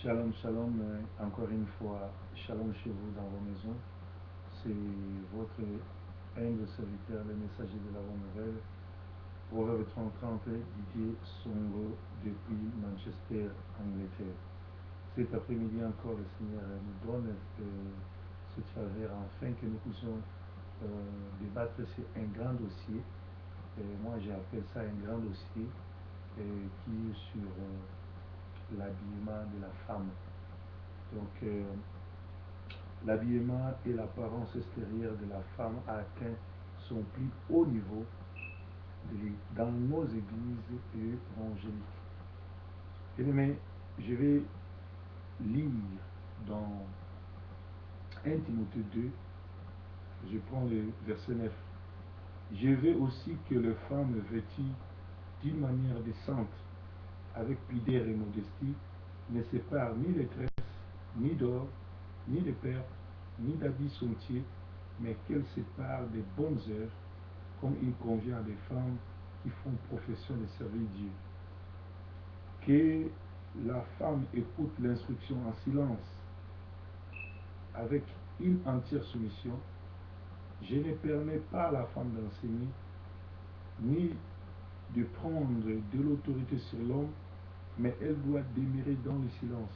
Shalom, shalom, encore une fois, shalom chez vous dans vos maisons. C'est votre humble serviteur, le messager de la bonne nouvelle, Proverbe 30, Didier Songo depuis Manchester, Angleterre. Cet après-midi encore, le Seigneur nous donne cette faveur afin que nous puissions débattre sur un grand dossier. Et moi, j'appelle ça un grand dossier qui est sur l'habillement de la femme. Donc, l'habillement et l'apparence extérieure de la femme a atteint son plus haut niveau dans nos églises évangéliques. Mais je vais lire dans 1 Timothée 2, je prends le verset 9. Je veux aussi que les femmes vêtues d'une manière décente, avec pudeur et modestie, ne séparent ni les tresses, ni d'or, ni de perles, ni d'habits somptueux, mais qu'elles séparent des bonnes œuvres, comme il convient à des femmes qui font profession de servir Dieu. Que la femme écoute l'instruction en silence, avec une entière soumission. Je ne permets pas à la femme d'enseigner, ni de prendre de l'autorité sur l'homme, mais elle doit demeurer dans le silence.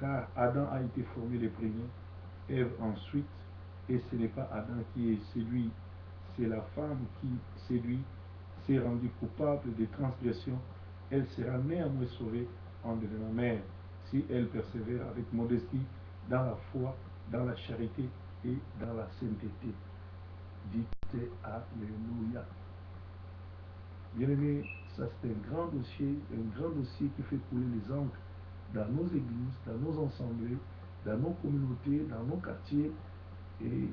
Car Adam a été formé le premier, Ève ensuite, et ce n'est pas Adam qui est séduit, c'est la femme qui séduit, s'est rendue coupable de transgression. Elle sera néanmoins sauvée en devenant mère, si elle persévère avec modestie dans la foi, dans la charité et dans la sainteté. Dites Alléluia. Bien-aimés, ça c'est un grand dossier qui fait couler les encres dans nos églises, dans nos assemblées, dans nos communautés, dans nos quartiers. Et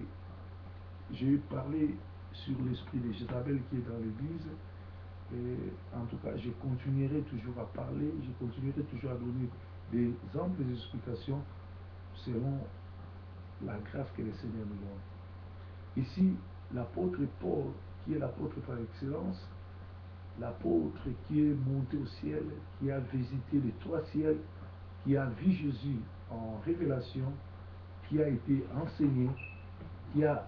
j'ai parlé sur l'esprit de Jézabel qui est dans l'église. Et en tout cas, je continuerai toujours à parler, je continuerai toujours à donner des amples explications selon la grâce que le Seigneur nous donne. Ici, l'apôtre Paul, qui est l'apôtre par excellence, l'apôtre qui est monté au ciel, qui a visité les trois ciels, qui a vu Jésus en révélation, qui a été enseigné, qui a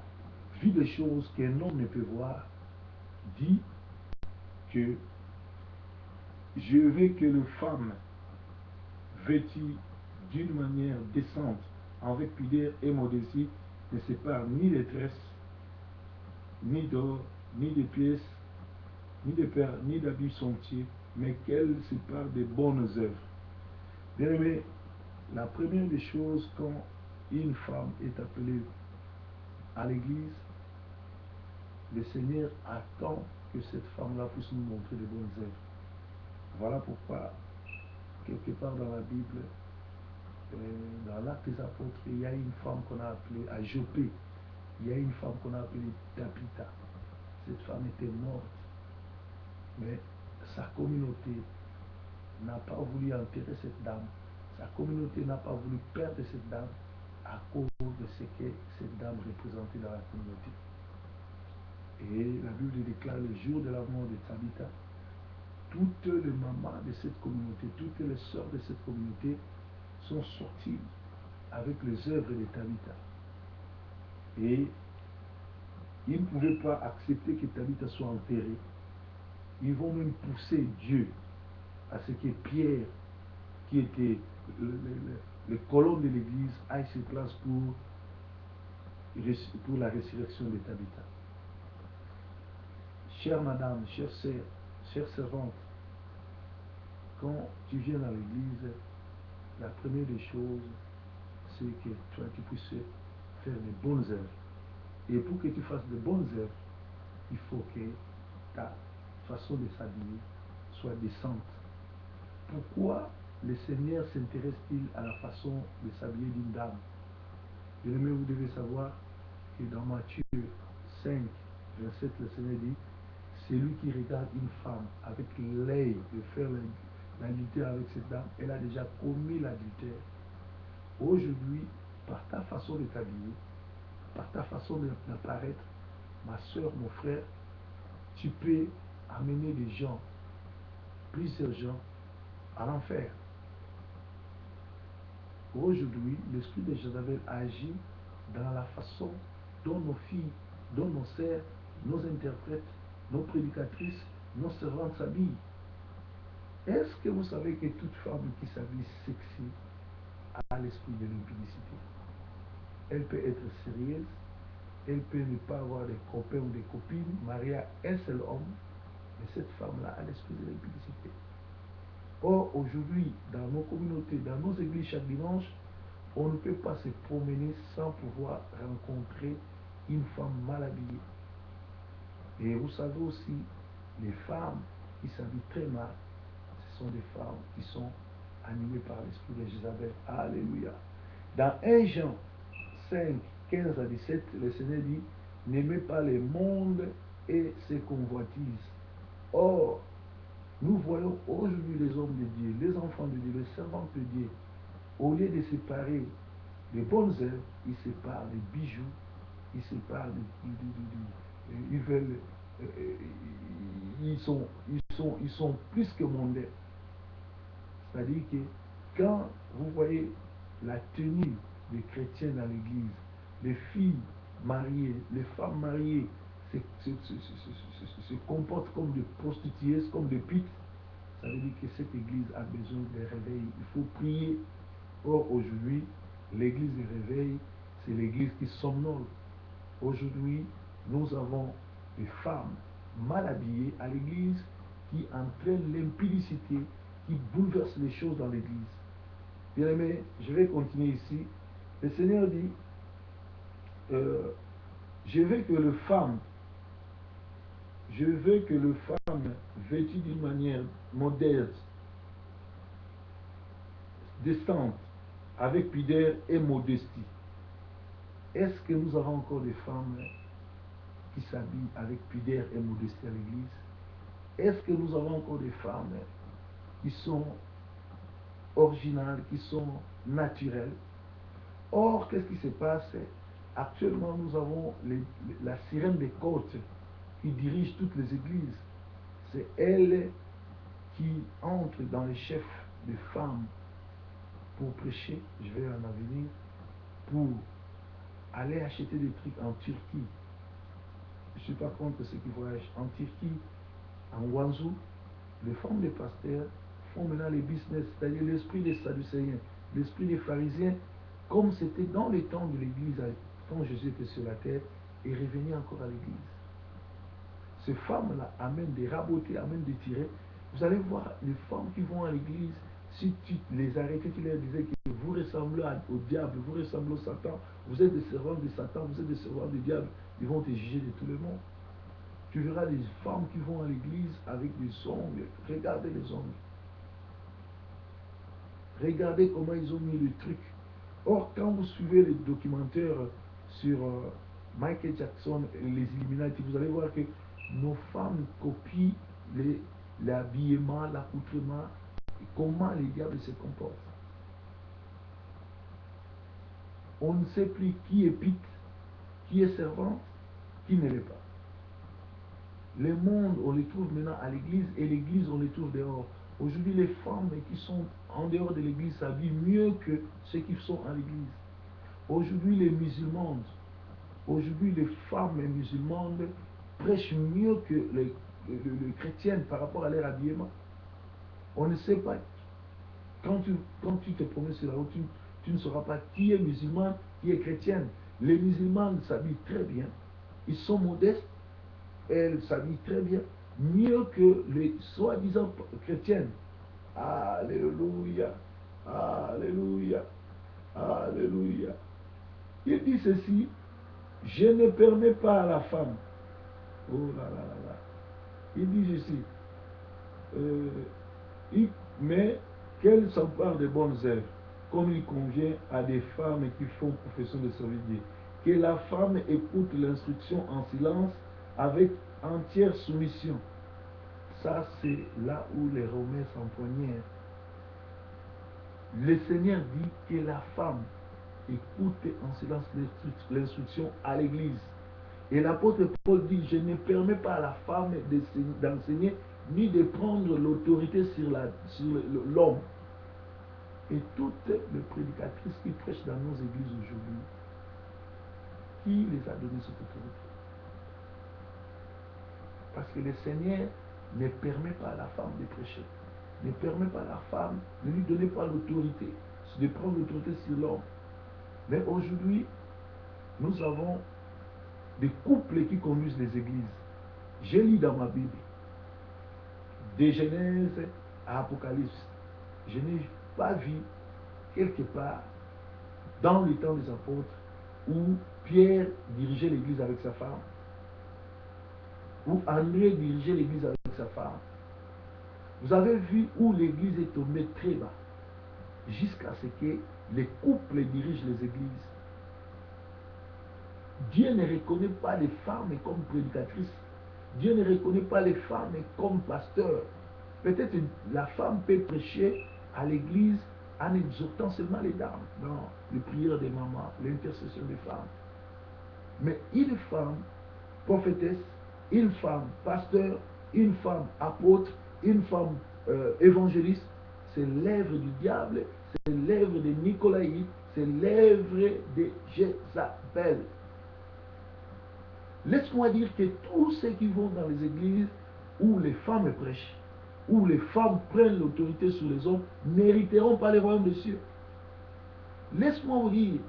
vu des choses qu'un homme ne peut voir, dit que je veux que les femmes vêtues d'une manière décente, avec pudeur et modestie, ne séparent ni les tresses, ni d'or, ni de pièces, ni de perles, ni d'habits somptueux, mais qu'elles séparent des bonnes œuvres. Bien aimé, la première des choses quand une femme est appelée à l'église, le Seigneur attend que cette femme-là puisse nous montrer de bonnes œuvres. Voilà pourquoi, quelque part dans la Bible, dans l'Acte des Apôtres, il y a une femme qu'on a appelée à Jopé. Il y a une femme qu'on a appelée Tabitha. Cette femme était morte, mais sa communauté n'a pas voulu enterrer cette dame. Sa communauté n'a pas voulu perdre cette dame à cause de ce que cette dame représentait dans la communauté. Et la Bible déclare le jour de la mort de Tabitha, toutes les mamans de cette communauté, toutes les sœurs de cette communauté sont sorties avec les œuvres de Tabitha. Et ils ne pouvaient pas accepter que Tabitha soit enterrée. Ils vont même pousser Dieu à ce que Pierre, qui était le colonne de l'église, aille sur place pour la résurrection de Tabitha. Chère madame, chère sœur, chère servante, quand tu viens dans l'église, la première des choses, c'est que toi, tu puisses faire de bonnes œuvres. Et pour que tu fasses de bonnes œuvres, il faut que ta façon de s'habiller soit décente. Pourquoi le Seigneur s'intéresse-t-il à la façon de s'habiller d'une dame? Bien-aimé, vous devez savoir que dans Matthieu 5, 27, le Seigneur dit, celui qui regarde une femme avec l'œil de faire l'adultère avec cette dame, elle a déjà commis l'adultère. Aujourd'hui, par ta façon de t'habiller, par ta façon d'apparaître, ma soeur, mon frère, tu peux amener des gens, plusieurs gens, à l'enfer. aujourd'hui, l'esprit de Jézabel agit dans la façon dont nos filles, dont nos sœurs, nos interprètes, nos prédicatrices, nos servantes s'habillent. Est-ce que vous savez que toute femme qui s'habille sexy a l'esprit de l'impudicité? Elle peut être sérieuse, elle peut ne pas avoir de copains ou des copines, mariée à un seul homme, mais cette femme-là a l'esprit de l'impudicité. Or, aujourd'hui, dans nos communautés, dans nos églises chaque dimanche, on ne peut pas se promener sans pouvoir rencontrer une femme mal habillée. Et vous savez aussi, les femmes qui s'habillent très mal, ce sont des femmes qui sont animées par l'esprit de Jézabel. Alléluia. Dans 1 Jean 5, 15 à 17, le Seigneur dit, n'aimez pas le monde et ses convoitises. Or, nous voyons aujourd'hui les hommes de Dieu, les enfants de Dieu, les servants de Dieu, au lieu de séparer les bonnes œuvres, ils séparent les bijoux, ils séparent ils veulent, ils sont plus que mondains. C'est-à-dire que quand vous voyez la tenue des chrétiens dans l'église, les filles mariées, les femmes mariées se comportent comme des prostituées, comme des pites, ça veut dire que cette église a besoin de réveil. Il faut prier. Or, aujourd'hui, l'église de réveil, c'est l'église qui somnole. Aujourd'hui, nous avons des femmes mal habillées à l'église qui entraînent l'impudicité, qui bouleversent les choses dans l'église. Bien aimé, je vais continuer ici. Le Seigneur dit, je veux que le femme vêtue d'une manière modeste, décente, avec pudeur et modestie. Est-ce que nous avons encore des femmes qui s'habillent avec pudeur et modestie à l'église? Est-ce que nous avons encore des femmes qui sont originales, qui sont naturelles? Or, qu'est-ce qui se passe? Actuellement, nous avons la sirène des côtes qui dirige toutes les églises. C'est elle qui entre dans les chefs des femmes pour prêcher. Je vais en venir. Pour aller acheter des trucs en Turquie. Je ne suis pas contre ceux qui voyagent en Turquie, en Wanzhou. Les femmes des pasteurs font maintenant les business, c'est-à-dire l'esprit des Sadducéens, l'esprit des pharisiens, comme c'était dans les temps de l'église, quand Jésus était sur la terre, et revenir encore à l'église. Ces femmes-là amènent des rabotés, amènent des tirets. Vous allez voir les femmes qui vont à l'église, si tu les arrêtais, tu leur disais que vous ressemblez au diable, vous ressemblez au Satan, vous êtes des servants de Satan, vous êtes des servants du diable, ils vont te juger de tout le monde. Tu verras des femmes qui vont à l'église avec des ongles. Regardez les ongles. Regardez comment ils ont mis le truc. Or, quand vous suivez les documentaires sur Michael Jackson et les Illuminati, vous allez voir que nos femmes copient l'habillement, l'accoutrement, et comment les diables se comportent. On ne sait plus qui est pite, qui est servante, qui ne l'est pas. Les mondes, on les trouve maintenant à l'église et l'église, on les trouve dehors. Aujourd'hui, les femmes qui sont en dehors de l'église s'habillent mieux que ceux qui sont à l'église. Aujourd'hui, les musulmanes, aujourd'hui, les femmes musulmanes prêchent mieux que les chrétiennes par rapport à leur habillement. On ne sait pas. Quand tu te promènes sur la route, tu ne sauras pas qui est musulman, qui est chrétienne. Les musulmans s'habillent très bien. Ils sont modestes. Elles s'habillent très bien. Mieux que les soi-disant chrétiennes. Alléluia. Alléluia. Alléluia. Il dit ceci. Je ne permets pas à la femme. Oh là là là là. Il dit ceci. Mais qu'elle s'empare des bonnes œuvres, comme il convient à des femmes qui font profession de servir Dieu. Que la femme écoute l'instruction en silence avec entière soumission. Ça, c'est là où les Romains s'empoignaient. Le Seigneur dit que la femme écoute en silence l'instruction à l'église. Et l'apôtre Paul dit, je ne permets pas à la femme d'enseigner ni de prendre l'autorité sur l'homme. Et toutes les prédicatrices qui prêchent dans nos églises aujourd'hui, qui les a donné cette autorité? Parce que le Seigneur ne permet pas à la femme de prêcher, ne permet pas à la femme, ne lui donner pas l'autorité, de prendre l'autorité sur l'homme. Mais aujourd'hui, nous avons des couples qui conduisent les églises. J'ai lu dans ma Bible, de Genèse à Apocalypse, je n'ai pas vu quelque part dans le temps des apôtres où Pierre dirigeait l'église avec sa femme, où André dirigeait l'église avec sa femme. Vous avez vu où l'église est tombée très bas, jusqu'à ce que les couples dirigent les églises. Dieu ne reconnaît pas les femmes comme prédicatrices. Dieu ne reconnaît pas les femmes comme pasteurs. Peut-être la femme peut prêcher à l'église en exhortant seulement les dames. Non, les prières des mamans, l'intercession des femmes. Mais une femme prophétesse, une femme pasteur, une femme apôtre, une femme évangéliste, c'est l'œuvre du diable, c'est l'œuvre de Nicolaï, c'est l'œuvre de Jézabel. Laisse-moi dire que tous ceux qui vont dans les églises où les femmes prêchent, où les femmes prennent l'autorité sur les hommes, n'hériteront pas le royaume des cieux. Laisse-moi vous dire,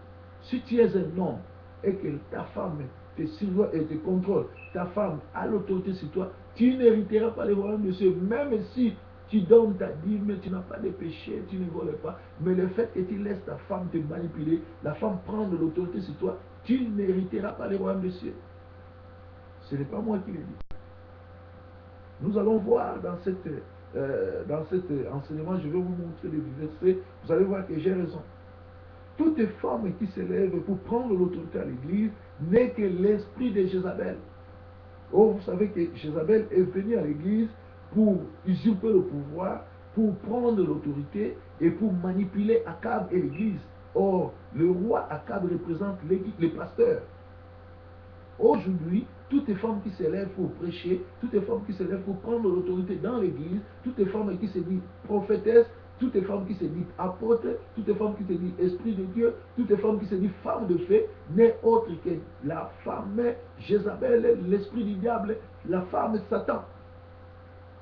si tu es un homme et que ta femme te surveille et te contrôle, ta femme a l'autorité sur toi, tu n'hériteras pas le royaume des cieux, même si tu donnes ta dîme, mais tu n'as pas de péché, tu ne voles pas. Mais le fait que tu laisses ta femme te manipuler, la femme prendre l'autorité sur toi, tu n'hériteras pas le royaume des cieux. Ce n'est pas moi qui le dis. Nous allons voir dans cet enseignement, je vais vous montrer des versets, vous allez voir que j'ai raison. Toute femme qui s'élève pour prendre l'autorité à l'église n'est que l'esprit de Jézabel. Oh, vous savez que Jézabel est venue à l'église pour usurper le pouvoir, pour prendre l'autorité et pour manipuler Akab et l'église. Or, le roi Akab représente les pasteurs. Aujourd'hui, toutes les femmes qui s'élèvent pour prêcher, toutes les femmes qui s'élèvent pour prendre l'autorité dans l'église, toutes les femmes qui se disent prophétesses, toutes les femmes qui se disent apôtres, toutes les femmes qui se disent esprit de Dieu, toutes les femmes qui se disent femmes de fée, n'est autre que la femme Jézabel, l'esprit du diable, la femme Satan.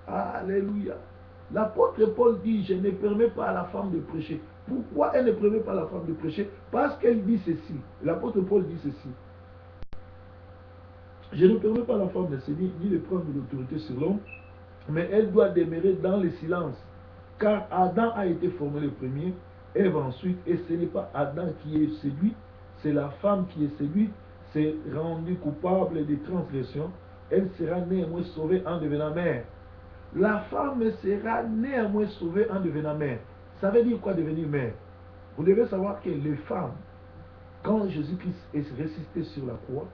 Alléluia. L'apôtre Paul dit, je ne permets pas à la femme de prêcher. Pourquoi elle ne permet pas à la femme de prêcher? Parce qu'elle dit ceci. L'apôtre Paul dit ceci. Je ne permets pas à la femme de séduire ni de prendre l'autorité sur l'homme, mais elle doit demeurer dans le silence. Car Adam a été formé le premier, Ève ensuite, et ce n'est pas Adam qui est séduit, c'est la femme qui est séduite, c'est rendue coupable de transgression. Elle sera néanmoins sauvée en devenant mère. La femme sera néanmoins sauvée en devenant mère. Ça veut dire quoi devenir mère? Vous devez savoir que les femmes, quand Jésus-Christ est ressuscité sur la croix,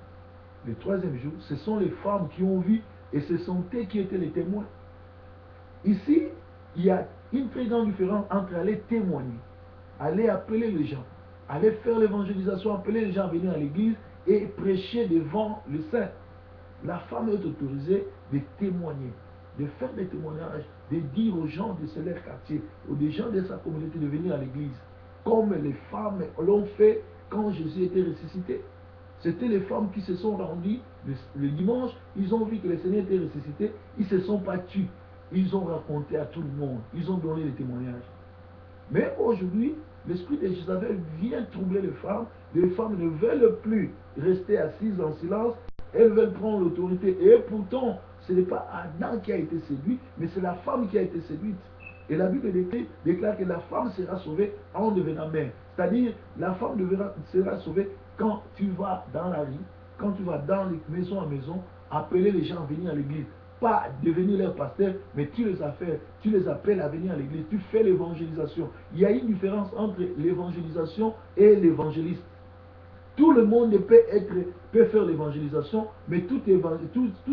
le troisième jour, ce sont les femmes qui ont vu et ce sont elles qui étaient les témoins. Ici, il y a une très grande différence entre aller témoigner, aller appeler les gens, aller faire l'évangélisation, appeler les gens à venir à l'église et prêcher devant le saint. La femme est autorisée de témoigner, de faire des témoignages, de dire aux gens de leur quartier, aux gens de sa communauté de venir à l'église, comme les femmes l'ont fait quand Jésus était ressuscité. C'était les femmes qui se sont rendues le dimanche, ils ont vu que le Seigneur était ressuscité, ils ne se sont pas tus, ils ont raconté à tout le monde, ils ont donné des témoignages. Mais aujourd'hui, l'esprit de Jézabel vient troubler les femmes ne veulent plus rester assises en silence, elles veulent prendre l'autorité. Et pourtant, ce n'est pas Adam qui a été séduit, mais c'est la femme qui a été séduite. Et la Bible déclare que la femme sera sauvée en devenant mère. C'est-à-dire, la femme sera sauvée quand tu vas dans la rue, quand tu vas dans les maisons à maison, appeler les gens à venir à l'église. Pas devenir leur pasteur, mais tu les appelles à venir à l'église. Tu fais l'évangélisation. Il y a une différence entre l'évangélisation et l'évangéliste. Tout le monde peut faire l'évangélisation, mais tout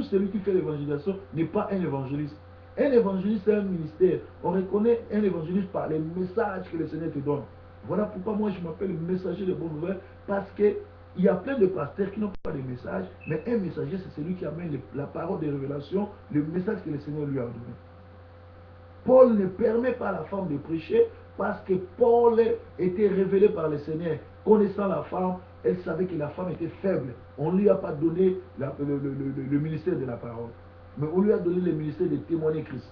celui qui fait l'évangélisation n'est pas un évangéliste. Un évangéliste, c'est un ministère. On reconnaît un évangéliste par les messages que le Seigneur te donne. Voilà pourquoi moi je m'appelle messager de bonnes nouvelles, parce qu'il y a plein de pasteurs qui n'ont pas de message, mais un messager, c'est celui qui amène la parole de révélation, le message que le Seigneur lui a donné. Paul ne permet pas à la femme de prêcher. Parce que Paul était révélé par le Seigneur. Connaissant la femme, elle savait que la femme était faible. On ne lui a pas donné le ministère de la parole. Mais on lui a donné le ministère de témoigner Christ.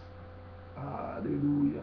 Alléluia.